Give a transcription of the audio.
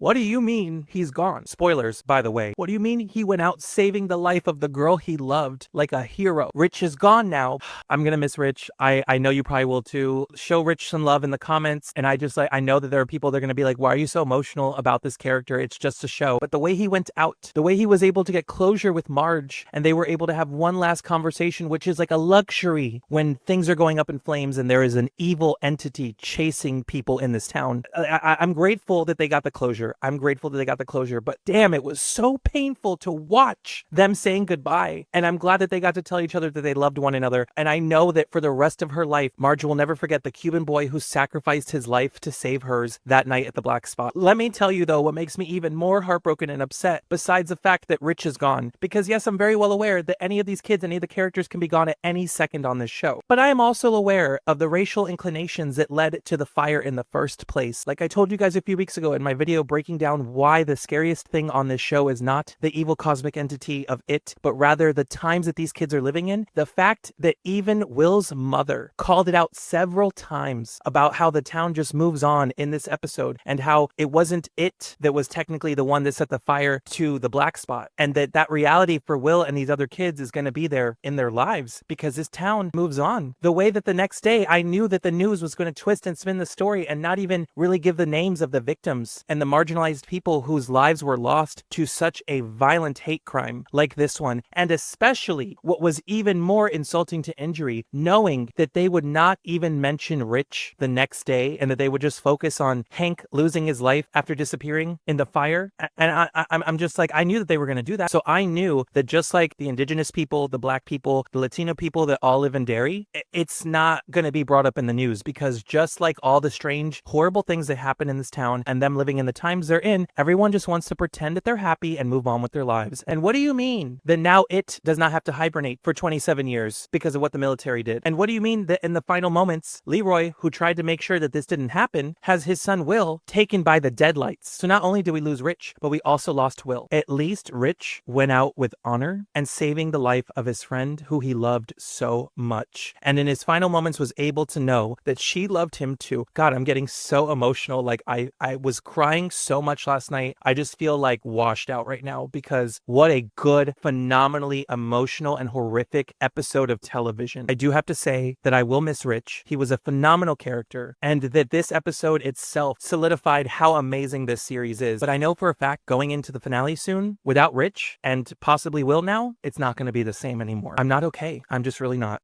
What do you mean he's gone? Spoilers, by the way. What do you mean he went out saving the life of the girl he loved like a hero? Rich is gone now. I'm gonna miss Rich. I know you probably will too. Show Rich some love in the comments. And I know that there are people that are gonna be like, why are you so emotional about this character? It's just a show. But the way he went out, the way he was able to get closure with Marge, and they were able to have one last conversation, which is like a luxury when things are going up in flames and there is an evil entity chasing people in this town. I'm grateful that they got the closure. I'm grateful that they got the closure, but damn, it was so painful to watch them saying goodbye. And I'm glad that they got to tell each other that they loved one another. And I know that for the rest of her life, Marge will never forget the Cuban boy who sacrificed his life to save hers that night at the Black Spot. Let me tell you though, what makes me even more heartbroken and upset, besides the fact that Rich is gone, because yes, I'm very well aware that any of these kids, any of the characters can be gone at any second on this show. But I am also aware of the racial inclinations that led to the fire in the first place. Like I told you guys a few weeks ago in my video breaking down why the scariest thing on this show is not the evil cosmic entity of it, but rather the times that these kids are living in. The fact that even Will's mother called it out several times about how the town just moves on in this episode, and how it wasn't it that was technically the one that set the fire to the Black Spot, and that reality for Will and these other kids is going to be there in their lives because this town moves on. The way that the next day I knew that the news was going to twist and spin the story and not even really give the names of the victims and the marginalized people whose lives were lost to such a violent hate crime like this one. And especially what was even more insulting to injury, knowing that they would not even mention Rich the next day and that they would just focus on Hank losing his life after disappearing in the fire. And I'm just like, I knew that they were going to do that. So I knew that just like the indigenous people, the black people, the Latino people that all live in Derry, it's not going to be brought up in the news, because just like all the strange, horrible things that happen in this town and them living in the times they're in, everyone just wants to pretend that they're happy and move on with their lives. And what do you mean that now it does not have to hibernate for 27 years because of what the military did? And what do you mean that in the final moments, Leroy, who tried to make sure that this didn't happen, has his son Will taken by the deadlights? So not only did we lose Rich, but we also lost Will. At least Rich went out with honor and saving the life of his friend who he loved so much. And in his final moments was able to know that she loved him too. God, I'm getting so emotional. Like I was crying so much last night. I just feel like washed out right now, because what a good, phenomenally emotional and horrific episode of television. I do have to say that I will miss Rich. He was a phenomenal character, and that this episode itself solidified how amazing this series is. But I know for a fact going into the finale soon, without Rich and possibly Will now, it's not going to be the same anymore. I'm not okay. I'm just really not.